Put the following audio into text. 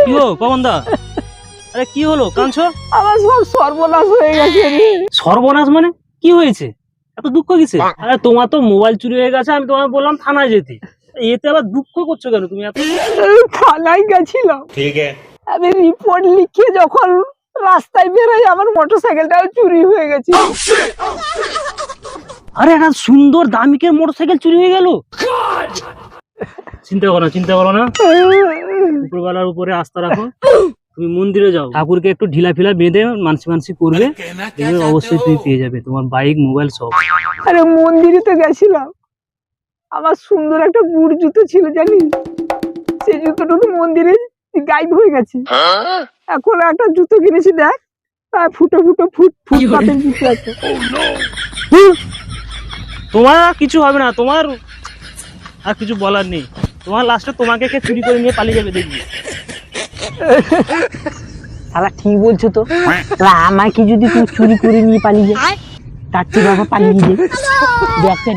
কি হলো পবনদা? আরে কি হলো, কাঁদছো? আমার সব সর্বনাশ হয়ে গেছে রে। সর্বনাশ মানে কি হয়েছে? এত দুঃখ কিসে? আরে তোমার তো মোবাইল চুরি হয়ে গেছে, আমি তোমাকে বললাম থানায় যেতে, এতে আবার দুঃখ করছো কেন তুমি এত? থানায় গেছিলাম, আমি রিপোর্ট লিখে যখন রাস্তায় বেরোই আমার মোটরসাইকেলটাও চুরি হয়ে গেছে। আরে একটা সুন্দর দামিকের মোটরসাইকেল চুরি হয়ে গেল। চিন্তা করো না, চিন্তা করো না, উপরওয়ালার উপরে আস্থা রাখো। তুমি মন্দিরে যাও, ঠাকুরকে একটু ঢিলা ফিলা বেঁধে মানসি করবে, দেখবে অবশ্যই তুমি পেয়ে যাবে তোমার বাইক মোবাইল সব। আরে মন্দিরে তো গেছিলাম, আমার সুন্দর একটা বুট জুতো ছিল জানিস, সেই জুতোটা তো মন্দিরে গায়েব হয়ে গেছে। এখন একটা জুতো কিনেছি দেখ, ফুটো ফুটো ফুটপাতের জুতো আছে। তোমার আর কিছু হবে না, তোমার আর কিছু বলার নেই। তোমার লাস্টে তোমাকে কে চুরি করে নিয়ে পালিয়ে যাবে দেখবি। শালা ঠিক বলছো তো, আমাকে যদি তুই চুরি করে নিয়ে পালিয়ে যায়, তার চেয়ে বাবা পালিয়ে যায়। দেখতে